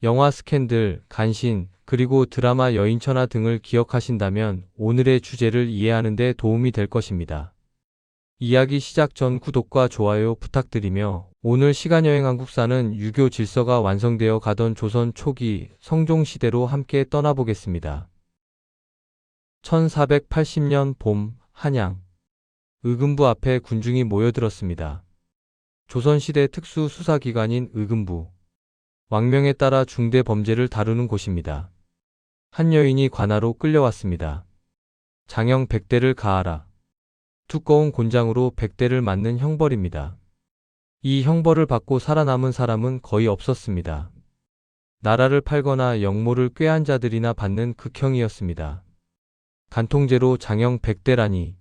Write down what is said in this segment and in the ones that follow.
영화 스캔들, 간신, 그리고 드라마 여인천하 등을 기억하신다면 오늘의 주제를 이해하는 데 도움이 될 것입니다. 이야기 시작 전 구독과 좋아요 부탁드리며 오늘 시간여행 한국사는 유교 질서가 완성되어 가던 조선 초기 성종시대로 함께 떠나보겠습니다. 1480년 봄, 한양. 의금부 앞에 군중이 모여들었습니다. 조선시대 특수수사기관인 의금부. 왕명에 따라 중대 범죄를 다루는 곳입니다. 한 여인이 관하로 끌려왔습니다. 장형 100대를 가하라. 두꺼운 곤장으로 100대를 맞는 형벌입니다. 이 형벌을 받고 살아남은 사람은 거의 없었습니다. 나라를 팔거나 영모를 꾀한 자들이나 받는 극형이었습니다. 간통죄로 장형 100대라니.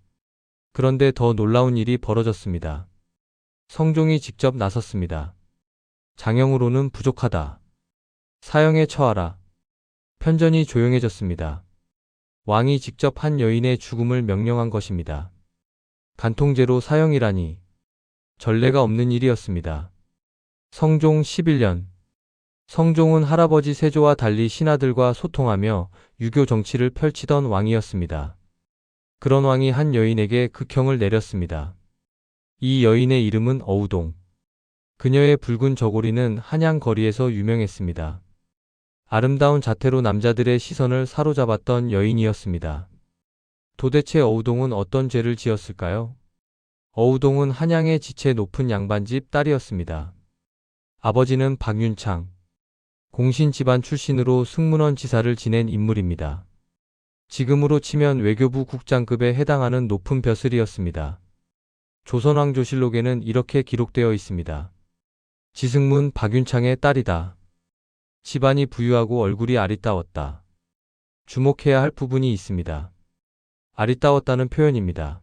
그런데 더 놀라운 일이 벌어졌습니다. 성종이 직접 나섰습니다. 장형으로는 부족하다. 사형에 처하라. 편전이 조용해졌습니다. 왕이 직접 한 여인의 죽음을 명령한 것입니다. 간통죄로 사형이라니. 전례가 없는 일이었습니다. 성종 11년. 성종은 할아버지 세조와 달리 신하들과 소통하며 유교 정치를 펼치던 왕이었습니다. 그런 왕이 한 여인에게 극형을 내렸습니다. 이 여인의 이름은 어우동. 그녀의 붉은 저고리는 한양 거리에서 유명했습니다. 아름다운 자태로 남자들의 시선을 사로잡았던 여인이었습니다. 도대체 어우동은 어떤 죄를 지었을까요? 어우동은 한양의 지체 높은 양반집 딸이었습니다. 아버지는 박윤창. 공신 집안 출신으로 승문원 지사를 지낸 인물입니다. 지금으로 치면 외교부 국장급에 해당하는 높은 벼슬이었습니다. 조선왕조실록에는 이렇게 기록되어 있습니다. 지승문 박윤창의 딸이다. 집안이 부유하고 얼굴이 아리따웠다. 주목해야 할 부분이 있습니다. 아리따웠다는 표현입니다.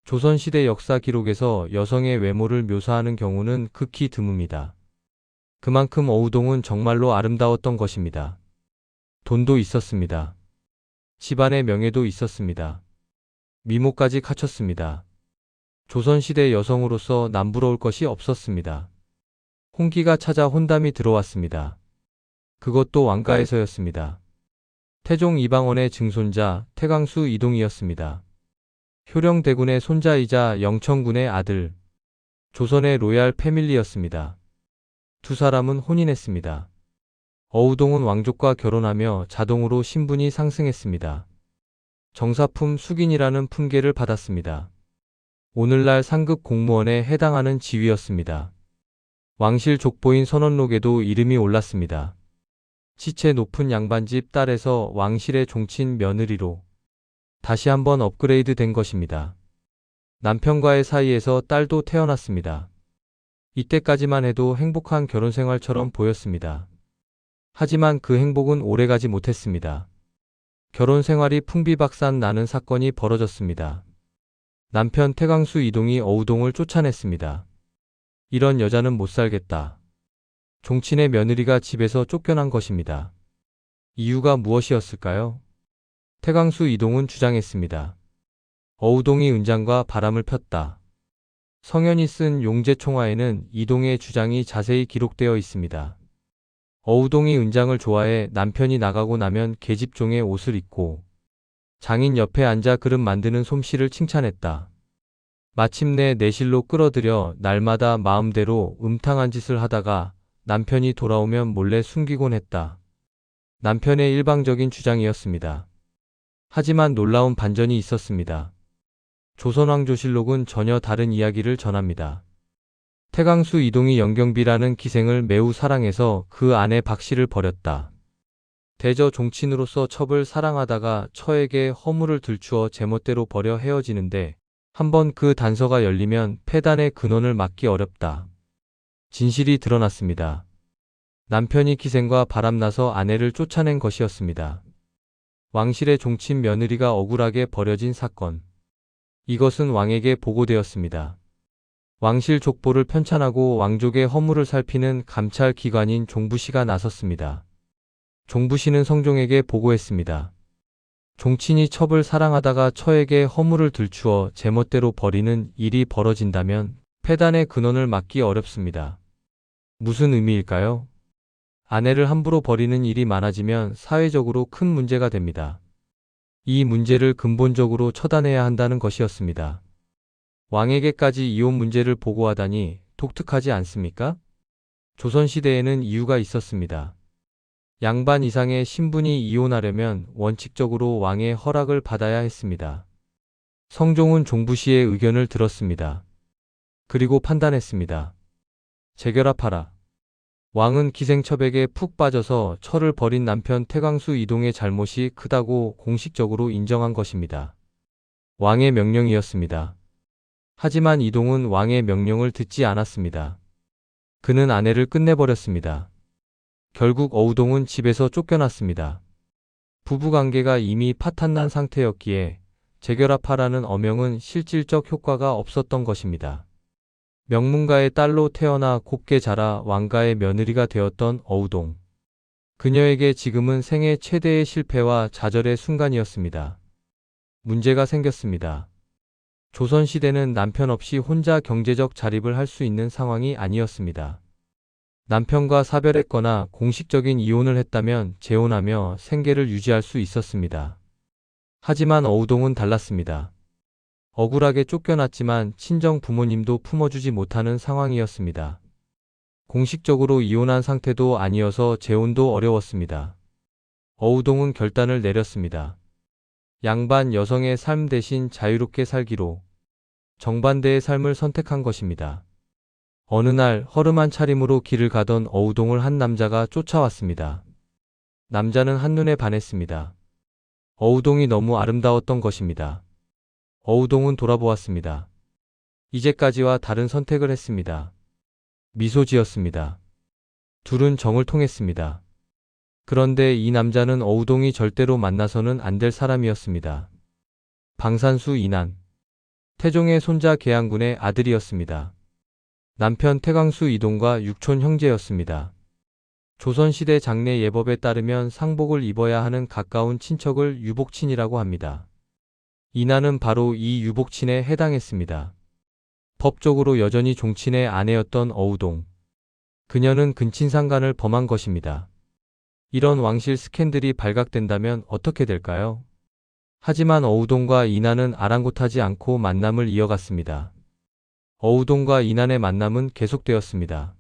조선시대 역사 기록에서 여성의 외모를 묘사하는 경우는 극히 드뭅니다. 그만큼 어우동은 정말로 아름다웠던 것입니다. 돈도 있었습니다. 집안의 명예도 있었습니다. 미모까지 갖췄습니다. 조선시대 여성으로서 남부러울 것이 없었습니다. 홍기가 찾아 혼담이 들어왔습니다. 그것도 왕가에서였습니다. 태종 이방원의 증손자 태강수 이동이었습니다. 효령대군의 손자이자 영천군의 아들. 조선의 로얄 패밀리였습니다. 두 사람은 혼인했습니다. 어우동은 왕족과 결혼하며 자동으로 신분이 상승했습니다. 정사품 숙인이라는 품계를 받았습니다. 오늘날 상급 공무원에 해당하는 지위였습니다. 왕실 족보인 선원록에도 이름이 올랐습니다. 지체 높은 양반집 딸에서 왕실의 종친 며느리로 다시 한번 업그레이드 된 것입니다. 남편과의 사이에서 딸도 태어났습니다. 이때까지만 해도 행복한 결혼생활처럼 보였습니다. 하지만 그 행복은 오래가지 못했습니다. 결혼생활이 풍비박산 나는 사건이 벌어졌습니다. 남편 태강수 이동이 어우동을 쫓아냈습니다. 이런 여자는 못 살겠다. 종친의 며느리가 집에서 쫓겨난 것입니다. 이유가 무엇이었을까요? 태강수 이동은 주장했습니다. 어우동이 은장과 바람을 폈다. 성현이 쓴 용제총화에는 이동의 주장이 자세히 기록되어 있습니다. 어우동이 은장을 좋아해 남편이 나가고 나면 계집종의 옷을 입고 장인 옆에 앉아 그릇 만드는 솜씨를 칭찬했다. 마침내 내실로 끌어들여 날마다 마음대로 음탕한 짓을 하다가 남편이 돌아오면 몰래 숨기곤 했다. 남편의 일방적인 주장이었습니다. 하지만 놀라운 반전이 있었습니다. 조선왕조실록은 전혀 다른 이야기를 전합니다. 태강수 이동이 영경비라는 기생을 매우 사랑해서 그 아내 박씨를 버렸다. 대저 종친으로서 첩을 사랑하다가 처에게 허물을 들추어 제멋대로 버려 헤어지는데 한번 그 단서가 열리면 폐단의 근원을 막기 어렵다. 진실이 드러났습니다. 남편이 기생과 바람나서 아내를 쫓아낸 것이었습니다. 왕실의 종친 며느리가 억울하게 버려진 사건. 이것은 왕에게 보고되었습니다. 왕실 족보를 편찬하고 왕족의 허물을 살피는 감찰 기관인 종부시가 나섰습니다. 종부시는 성종에게 보고했습니다. 종친이 첩을 사랑하다가 처에게 허물을 들추어 제멋대로 버리는 일이 벌어진다면 폐단의 근원을 막기 어렵습니다. 무슨 의미일까요? 아내를 함부로 버리는 일이 많아지면 사회적으로 큰 문제가 됩니다. 이 문제를 근본적으로 처단해야 한다는 것이었습니다. 왕에게까지 이혼 문제를 보고하다니 독특하지 않습니까? 조선시대에는 이유가 있었습니다. 양반 이상의 신분이 이혼하려면 원칙적으로 왕의 허락을 받아야 했습니다. 성종은 종부시의 의견을 들었습니다. 그리고 판단했습니다. 재결합하라. 왕은 기생첩에게 푹 빠져서 철을 버린 남편 태광수 이동의 잘못이 크다고 공식적으로 인정한 것입니다. 왕의 명령이었습니다. 하지만 이동은 왕의 명령을 듣지 않았습니다. 그는 아내를 끝내버렸습니다. 결국 어우동은 집에서 쫓겨났습니다. 부부관계가 이미 파탄난 상태였기에 재결합하라는 어명은 실질적 효과가 없었던 것입니다. 명문가의 딸로 태어나 곱게 자라 왕가의 며느리가 되었던 어우동. 그녀에게 지금은 생애 최대의 실패와 좌절의 순간이었습니다. 문제가 생겼습니다. 조선시대는 남편 없이 혼자 경제적 자립을 할 수 있는 상황이 아니었습니다. 남편과 사별했거나 공식적인 이혼을 했다면 재혼하며 생계를 유지할 수 있었습니다. 하지만 어우동은 달랐습니다. 억울하게 쫓겨났지만 친정 부모님도 품어주지 못하는 상황이었습니다. 공식적으로 이혼한 상태도 아니어서 재혼도 어려웠습니다. 어우동은 결단을 내렸습니다. 양반 여성의 삶 대신 자유롭게 살기로 정반대의 삶을 선택한 것입니다. 어느 날 허름한 차림으로 길을 가던 어우동을 한 남자가 쫓아왔습니다. 남자는 한눈에 반했습니다. 어우동이 너무 아름다웠던 것입니다. 어우동은 돌아보았습니다. 이제까지와 다른 선택을 했습니다. 미소 지었습니다. 둘은 정을 통했습니다. 그런데 이 남자는 어우동이 절대로 만나서는 안 될 사람이었습니다. 방산수 이난. 태종의 손자 계양군의 아들이었습니다. 남편 태광수 이동과 육촌 형제였습니다. 조선시대 장례 예법에 따르면 상복을 입어야 하는 가까운 친척을 유복친이라고 합니다. 이난은 바로 이 유복친에 해당했습니다. 법적으로 여전히 종친의 아내였던 어우동. 그녀는 근친상간을 범한 것입니다. 이런 왕실 스캔들이 발각된다면 어떻게 될까요? 하지만 어우동과 이난은 아랑곳하지 않고 만남을 이어갔습니다. 어우동과 이난의 만남은 계속되었습니다.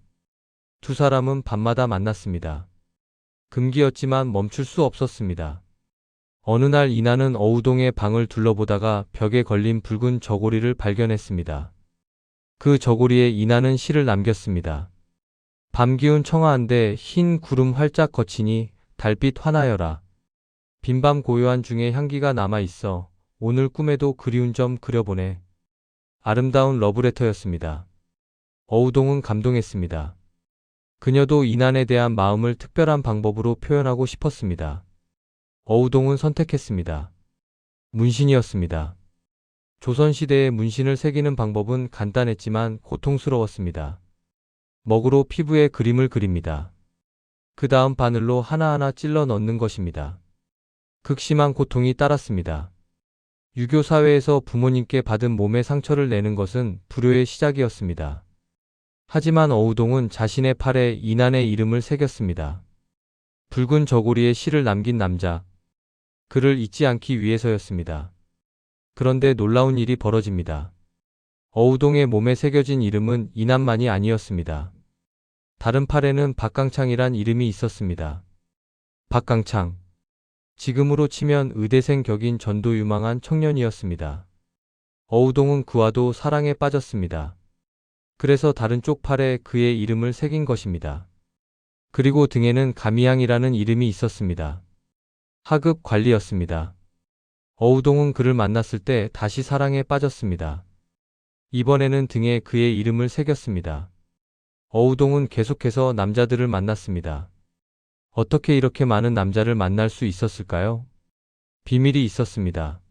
두 사람은 밤마다 만났습니다. 금기였지만 멈출 수 없었습니다. 어느 날 이난은 어우동의 방을 둘러보다가 벽에 걸린 붉은 저고리를 발견했습니다. 그 저고리에 이난은 시를 남겼습니다. 밤 기운 청아한데 흰 구름 활짝 거치니 달빛 환하여라. 빈밤 고요한 중에 향기가 남아있어 오늘 꿈에도 그리운 점 그려보네. 아름다운 러브레터였습니다. 어우동은 감동했습니다. 그녀도 이난에 대한 마음을 특별한 방법으로 표현하고 싶었습니다. 어우동은 선택했습니다. 문신이었습니다. 조선시대의 문신을 새기는 방법은 간단했지만 고통스러웠습니다. 먹으로 피부에 그림을 그립니다. 그 다음 바늘로 하나하나 찔러 넣는 것입니다. 극심한 고통이 따랐습니다. 유교 사회에서 부모님께 받은 몸의 상처를 내는 것은 불효의 시작이었습니다. 하지만 어우동은 자신의 팔에 이난의 이름을 새겼습니다. 붉은 저고리에 시를 남긴 남자. 그를 잊지 않기 위해서였습니다. 그런데 놀라운 일이 벌어집니다. 어우동의 몸에 새겨진 이름은 이난만이 아니었습니다. 다른 팔에는 박강창이란 이름이 있었습니다. 박강창. 지금으로 치면 의대생 격인 전도 유망한 청년이었습니다. 어우동은 그와도 사랑에 빠졌습니다. 그래서 다른 쪽 팔에 그의 이름을 새긴 것입니다. 그리고 등에는 가미양이라는 이름이 있었습니다. 하급 관리였습니다. 어우동은 그를 만났을 때 다시 사랑에 빠졌습니다. 이번에는 등에 그의 이름을 새겼습니다. 어우동은 계속해서 남자들을 만났습니다. 어떻게 이렇게 많은 남자를 만날 수 있었을까요? 비밀이 있었습니다.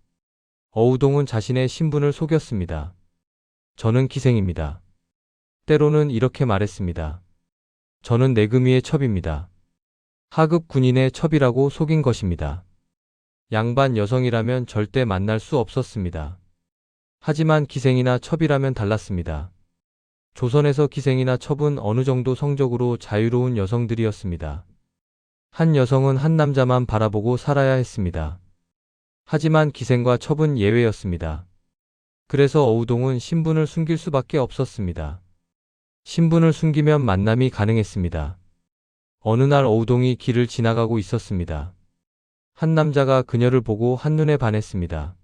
어우동은 자신의 신분을 속였습니다. 저는 기생입니다. 때로는 이렇게 말했습니다. 저는 내금위의 첩입니다. 하급 군인의 첩이라고 속인 것입니다. 양반 여성이라면 절대 만날 수 없었습니다. 하지만 기생이나 첩이라면 달랐습니다. 조선에서 기생이나 첩은 어느 정도 성적으로 자유로운 여성들이었습니다. 한 여성은 한 남자만 바라보고 살아야 했습니다. 하지만 기생과 첩은 예외였습니다. 그래서 어우동은 신분을 숨길 수밖에 없었습니다. 신분을 숨기면 만남이 가능했습니다. 어느 날 어우동이 길을 지나가고 있었습니다. 한 남자가 그녀를 보고 한눈에 반했습니다.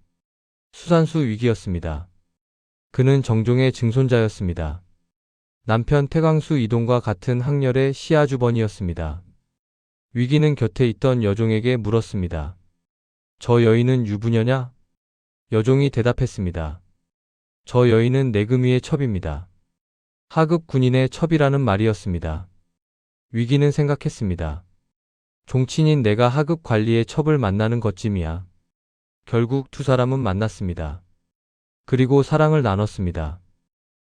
수산수 위기였습니다. 그는 정종의 증손자였습니다. 남편 태광수 이동과 같은 학렬의 시아주번이었습니다. 위기는 곁에 있던 여종에게 물었습니다. 저 여인은 유부녀냐? 여종이 대답했습니다. 저 여인은 내금위의 첩입니다. 하급 군인의 첩이라는 말이었습니다. 위기는 생각했습니다. 종친인 내가 하급 관리의 첩을 만나는 것쯤이야. 결국 두 사람은 만났습니다. 그리고 사랑을 나눴습니다.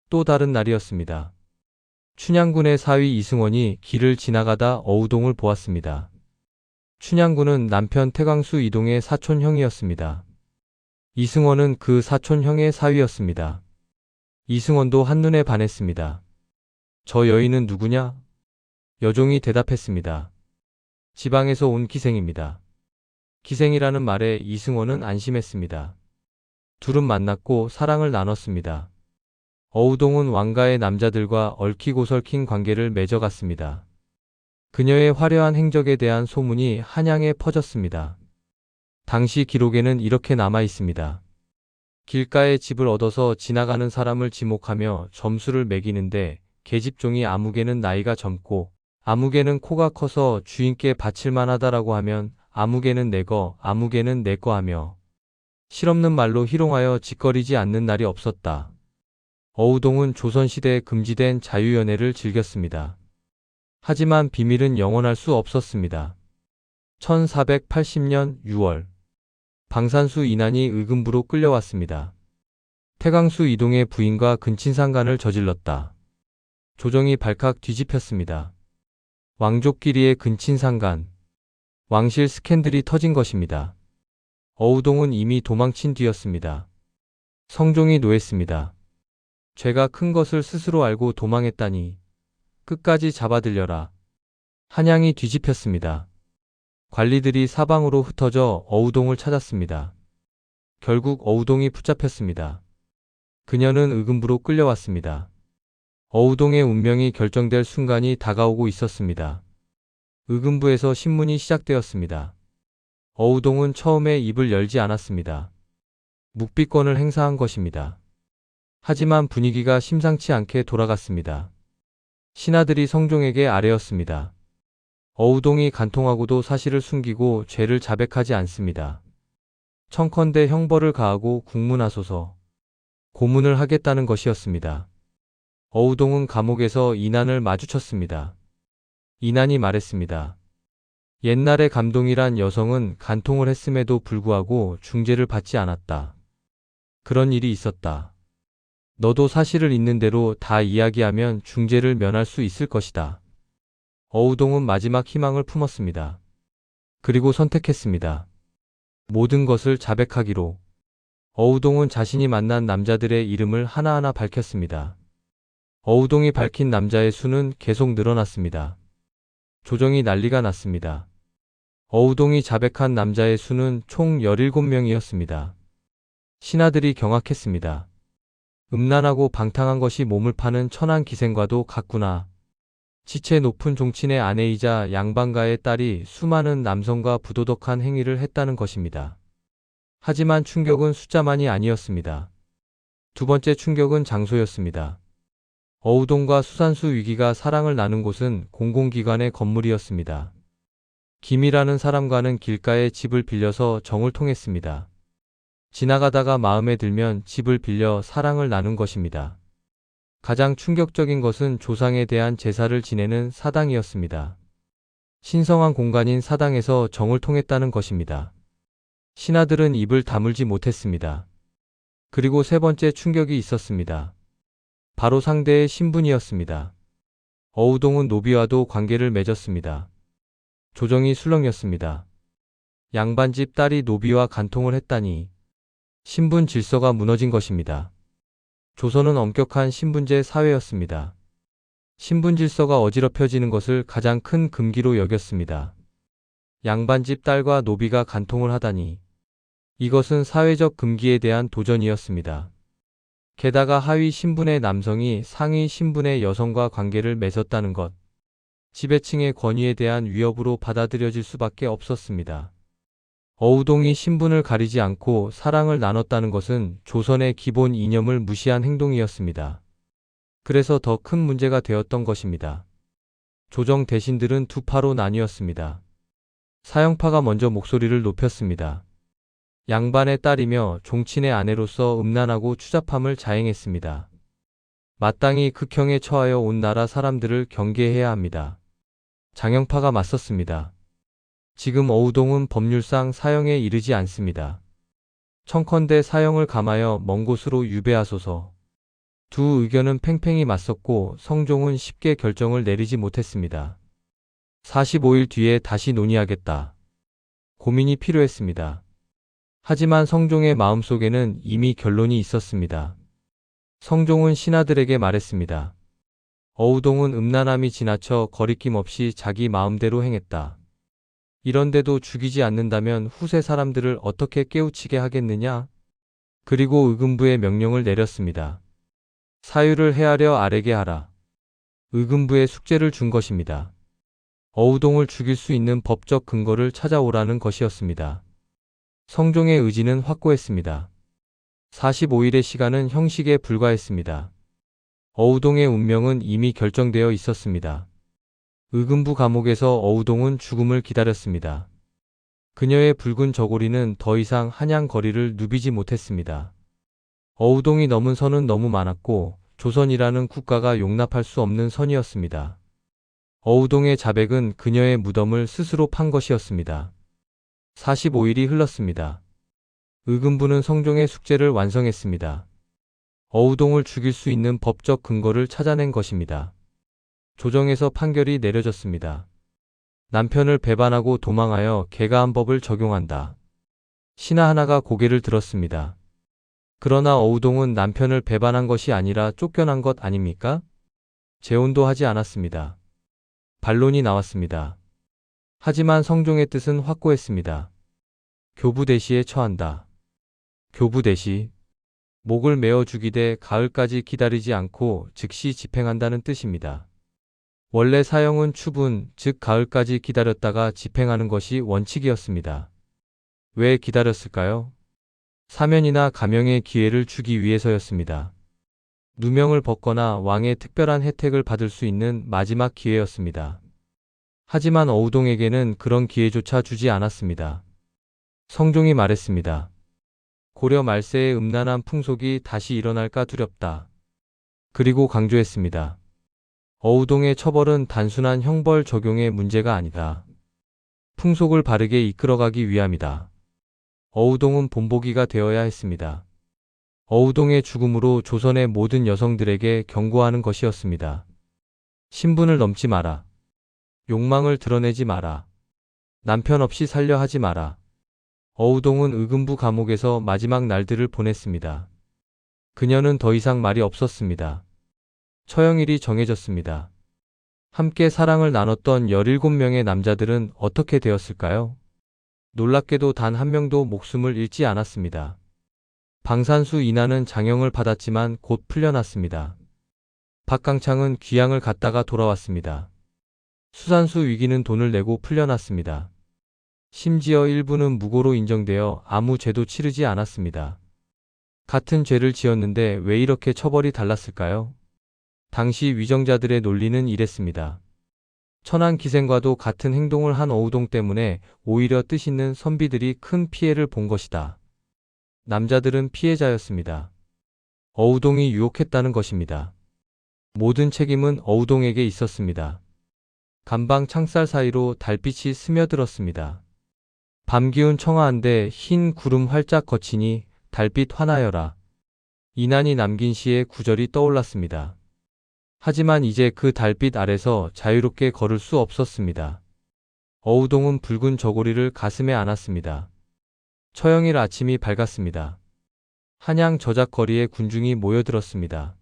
또 다른 날이었습니다. 춘향군의 사위 이승원이 길을 지나가다 어우동을 보았습니다. 춘향군은 남편 태광수 이동의 사촌형이었습니다. 이승원은 그 사촌형의 사위였습니다. 이승원도 한눈에 반했습니다. 저 여인은 누구냐? 여종이 대답했습니다. 지방에서 온 기생입니다. 기생이라는 말에 이승원은 안심했습니다. 둘은 만났고 사랑을 나눴습니다. 어우동은 왕가의 남자들과 얽히고 설킨 관계를 맺어갔습니다. 그녀의 화려한 행적에 대한 소문이 한양에 퍼졌습니다. 당시 기록에는 이렇게 남아 있습니다. 길가에 집을 얻어서 지나가는 사람을 지목하며 점수를 매기는데 계집종이 아무개는 나이가 젊고 아무개는 코가 커서 주인께 바칠만 하다라고 하면 아무개는 내거, 아무개는 내거 하며 실없는 말로 희롱하여 짓거리지 않는 날이 없었다. 어우동은 조선시대에 금지된 자유연애를 즐겼습니다. 하지만 비밀은 영원할 수 없었습니다. 1480년 6월 방산수 이난이 의금부로 끌려왔습니다. 태광수 이동의 부인과 근친상간을 저질렀다. 조정이 발칵 뒤집혔습니다. 왕족끼리의 근친상간, 왕실 스캔들이 터진 것입니다. 어우동은 이미 도망친 뒤였습니다. 성종이 노했습니다. 죄가 큰 것을 스스로 알고 도망했다니 끝까지 잡아들여라. 한양이 뒤집혔습니다. 관리들이 사방으로 흩어져 어우동을 찾았습니다. 결국 어우동이 붙잡혔습니다. 그녀는 의금부로 끌려왔습니다. 어우동의 운명이 결정될 순간이 다가오고 있었습니다. 의금부에서 신문이 시작되었습니다. 어우동은 처음에 입을 열지 않았습니다. 묵비권을 행사한 것입니다. 하지만 분위기가 심상치 않게 돌아갔습니다. 신하들이 성종에게 아뢰었습니다. 어우동이 간통하고도 사실을 숨기고 죄를 자백하지 않습니다. 청컨대 형벌을 가하고 국문하소서. 고문을 하겠다는 것이었습니다. 어우동은 감옥에서 이난을 마주쳤습니다. 이난이 말했습니다. 옛날에 감동이란 여성은 간통을 했음에도 불구하고 중죄를 받지 않았다. 그런 일이 있었다. 너도 사실을 있는 대로 다 이야기하면 중죄를 면할 수 있을 것이다. 어우동은 마지막 희망을 품었습니다. 그리고 선택했습니다. 모든 것을 자백하기로. 어우동은 자신이 만난 남자들의 이름을 하나하나 밝혔습니다. 어우동이 밝힌 남자의 수는 계속 늘어났습니다. 조정이 난리가 났습니다. 어우동이 자백한 남자의 수는 총 17명이었습니다. 신하들이 경악했습니다. 음란하고 방탕한 것이 몸을 파는 천한 기생과도 같구나. 지체 높은 종친의 아내이자 양반가의 딸이 수많은 남성과 부도덕한 행위를 했다는 것입니다. 하지만 충격은 숫자만이 아니었습니다. 두 번째 충격은 장소였습니다. 어우동과 수산수 위기가 사랑을 나눈 곳은 공공기관의 건물이었습니다. 김이라는 사람과는 길가에 집을 빌려서 정을 통했습니다. 지나가다가 마음에 들면 집을 빌려 사랑을 나눈 것입니다. 가장 충격적인 것은 조상에 대한 제사를 지내는 사당이었습니다. 신성한 공간인 사당에서 정을 통했다는 것입니다. 신하들은 입을 다물지 못했습니다. 그리고 세 번째 충격이 있었습니다. 바로 상대의 신분이었습니다. 어우동은 노비와도 관계를 맺었습니다. 조정이 술렁였습니다. 양반집 딸이 노비와 간통을 했다니 신분 질서가 무너진 것입니다. 조선은 엄격한 신분제 사회였습니다. 신분 질서가 어지럽혀지는 것을 가장 큰 금기로 여겼습니다. 양반집 딸과 노비가 간통을 하다니. 이것은 사회적 금기에 대한 도전이었습니다. 게다가 하위 신분의 남성이 상위 신분의 여성과 관계를 맺었다는 것. 지배층의 권위에 대한 위협으로 받아들여질 수밖에 없었습니다. 어우동이 신분을 가리지 않고 사랑을 나눴다는 것은 조선의 기본 이념을 무시한 행동이었습니다. 그래서 더 큰 문제가 되었던 것입니다. 조정 대신들은 두 파로 나뉘었습니다. 사형파가 먼저 목소리를 높였습니다. 양반의 딸이며 종친의 아내로서 음란하고 추잡함을 자행했습니다. 마땅히 극형에 처하여 온 나라 사람들을 경계해야 합니다. 장형파가 맞섰습니다. 지금 어우동은 법률상 사형에 이르지 않습니다. 청컨대 사형을 감하여 먼 곳으로 유배하소서. 두 의견은 팽팽히 맞섰고 성종은 쉽게 결정을 내리지 못했습니다. 45일 뒤에 다시 논의하겠다. 고민이 필요했습니다. 하지만 성종의 마음속에는 이미 결론이 있었습니다. 성종은 신하들에게 말했습니다. 어우동은 음란함이 지나쳐 거리낌 없이 자기 마음대로 행했다. 이런데도 죽이지 않는다면 후세 사람들을 어떻게 깨우치게 하겠느냐? 그리고 의금부에 명령을 내렸습니다. 사유를 헤아려 아래게 하라. 의금부에 숙제를 준 것입니다. 어우동을 죽일 수 있는 법적 근거를 찾아오라는 것이었습니다. 성종의 의지는 확고했습니다. 45일의 시간은 형식에 불과했습니다. 어우동의 운명은 이미 결정되어 있었습니다. 의금부 감옥에서 어우동은 죽음을 기다렸습니다. 그녀의 붉은 저고리는 더 이상 한양거리를 누비지 못했습니다. 어우동이 넘은 선은 너무 많았고 조선이라는 국가가 용납할 수 없는 선이었습니다. 어우동의 자백은 그녀의 무덤을 스스로 판 것이었습니다. 45일이 흘렀습니다. 의금부는 성종의 숙제를 완성했습니다. 어우동을 죽일 수 있는 법적 근거를 찾아낸 것입니다. 조정에서 판결이 내려졌습니다. 남편을 배반하고 도망하여 계가한 법을 적용한다. 신하 하나가 고개를 들었습니다. 그러나 어우동은 남편을 배반한 것이 아니라 쫓겨난 것 아닙니까? 재혼도 하지 않았습니다. 반론이 나왔습니다. 하지만 성종의 뜻은 확고했습니다. 교부 대시에 처한다. 교부 대시. 목을 메어 죽이되 가을까지 기다리지 않고 즉시 집행한다는 뜻입니다. 원래 사형은 추분, 즉 가을까지 기다렸다가 집행하는 것이 원칙이었습니다. 왜 기다렸을까요? 사면이나 감형의 기회를 주기 위해서였습니다. 누명을 벗거나 왕의 특별한 혜택을 받을 수 있는 마지막 기회였습니다. 하지만 어우동에게는 그런 기회조차 주지 않았습니다. 성종이 말했습니다. 고려 말세의 음란한 풍속이 다시 일어날까 두렵다. 그리고 강조했습니다. 어우동의 처벌은 단순한 형벌 적용의 문제가 아니다. 풍속을 바르게 이끌어가기 위함이다. 어우동은 본보기가 되어야 했습니다. 어우동의 죽음으로 조선의 모든 여성들에게 경고하는 것이었습니다. 신분을 넘지 마라. 욕망을 드러내지 마라. 남편 없이 살려 하지 마라. 어우동은 의금부 감옥에서 마지막 날들을 보냈습니다. 그녀는 더 이상 말이 없었습니다. 처형일이 정해졌습니다. 함께 사랑을 나눴던 17명의 남자들은 어떻게 되었을까요? 놀랍게도 단 한 명도 목숨을 잃지 않았습니다. 방산수 인하는 장형을 받았지만 곧 풀려났습니다. 박강창은 귀양을 갔다가 돌아왔습니다. 수산수 위기는 돈을 내고 풀려났습니다. 심지어 일부는 무고로 인정되어 아무 죄도 치르지 않았습니다. 같은 죄를 지었는데 왜 이렇게 처벌이 달랐을까요? 당시 위정자들의 논리는 이랬습니다. 천안기생과도 같은 행동을 한 어우동 때문에 오히려 뜻있는 선비들이 큰 피해를 본 것이다. 남자들은 피해자였습니다. 어우동이 유혹했다는 것입니다. 모든 책임은 어우동에게 있었습니다. 감방 창살 사이로 달빛이 스며들었습니다. 밤 기운 청아한데 흰 구름 활짝 거치니 달빛 환하여라. 이난이 남긴 시의 구절이 떠올랐습니다. 하지만 이제 그 달빛 아래서 자유롭게 걸을 수 없었습니다. 어우동은 붉은 저고리를 가슴에 안았습니다. 처형일 아침이 밝았습니다. 한양 저작거리에 군중이 모여들었습니다.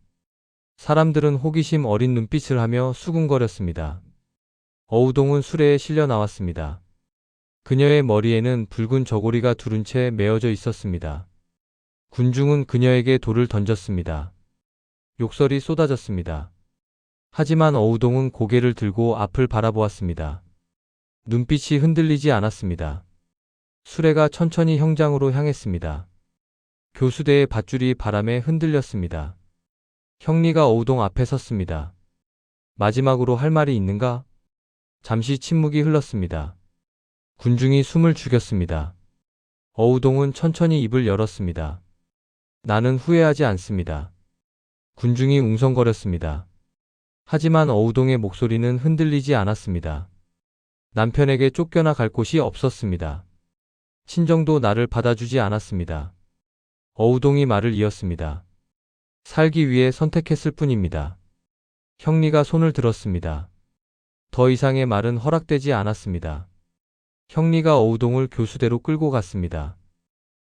사람들은 호기심 어린 눈빛을 하며 수군거렸습니다. 어우동은 수레에 실려 나왔습니다. 그녀의 머리에는 붉은 저고리가 두른 채 메어져 있었습니다. 군중은 그녀에게 돌을 던졌습니다. 욕설이 쏟아졌습니다. 하지만 어우동은 고개를 들고 앞을 바라보았습니다. 눈빛이 흔들리지 않았습니다. 수레가 천천히 형장으로 향했습니다. 교수대의 밧줄이 바람에 흔들렸습니다. 형리가 어우동 앞에 섰습니다. 마지막으로 할 말이 있는가? 잠시 침묵이 흘렀습니다. 군중이 숨을 죽였습니다. 어우동은 천천히 입을 열었습니다. 나는 후회하지 않습니다. 군중이 웅성거렸습니다. 하지만 어우동의 목소리는 흔들리지 않았습니다. 남편에게 쫓겨나 갈 곳이 없었습니다. 친정도 나를 받아주지 않았습니다. 어우동이 말을 이었습니다. 살기 위해 선택했을 뿐입니다. 형리가 손을 들었습니다. 더 이상의 말은 허락되지 않았습니다. 형리가 어우동을 교수대로 끌고 갔습니다.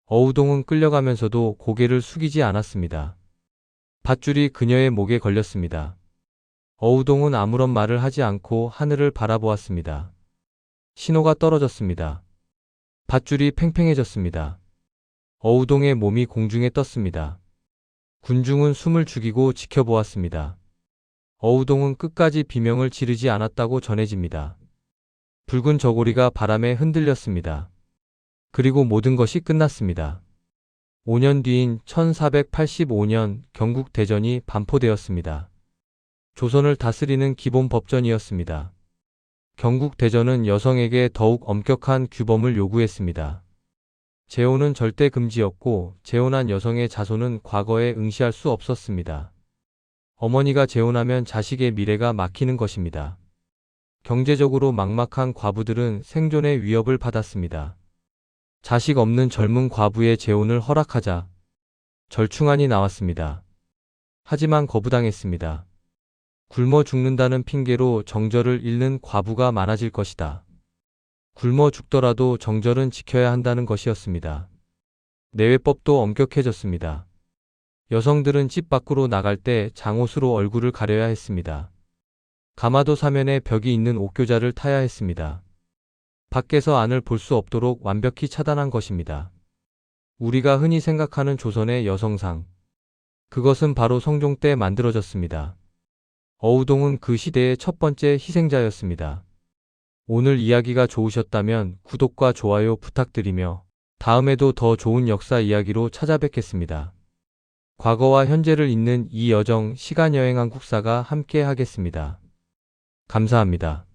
어우동은 끌려가면서도 고개를 숙이지 않았습니다. 밧줄이 그녀의 목에 걸렸습니다. 어우동은 아무런 말을 하지 않고 하늘을 바라보았습니다. 신호가 떨어졌습니다. 밧줄이 팽팽해졌습니다. 어우동의 몸이 공중에 떴습니다. 군중은 숨을 죽이고 지켜보았습니다. 어우동은 끝까지 비명을 지르지 않았다고 전해집니다. 붉은 저고리가 바람에 흔들렸습니다. 그리고 모든 것이 끝났습니다. 5년 뒤인 1485년 경국 대전이 반포되었습니다. 조선을 다스리는 기본 법전이었습니다. 경국 대전은 여성에게 더욱 엄격한 규범을 요구했습니다. 재혼은 절대 금지였고 재혼한 여성의 자손은 과거에 응시할 수 없었습니다. 어머니가 재혼하면 자식의 미래가 막히는 것입니다. 경제적으로 막막한 과부들은 생존의 위협을 받았습니다. 자식 없는 젊은 과부의 재혼을 허락하자 절충안이 나왔습니다. 하지만 거부당했습니다. 굶어 죽는다는 핑계로 정절을 잃는 과부가 많아질 것이다. 굶어 죽더라도 정절은 지켜야 한다는 것이었습니다. 내외법도 엄격해졌습니다. 여성들은 집 밖으로 나갈 때 장옷으로 얼굴을 가려야 했습니다. 가마도 사면에 벽이 있는 옥교자를 타야 했습니다. 밖에서 안을 볼 수 없도록 완벽히 차단한 것입니다. 우리가 흔히 생각하는 조선의 여성상. 그것은 바로 성종 때 만들어졌습니다. 어우동은 그 시대의 첫 번째 희생자였습니다. 오늘 이야기가 좋으셨다면 구독과 좋아요 부탁드리며 다음에도 더 좋은 역사 이야기로 찾아뵙겠습니다. 과거와 현재를 잇는 이 여정 시간여행 한국사가 함께 하겠습니다. 감사합니다.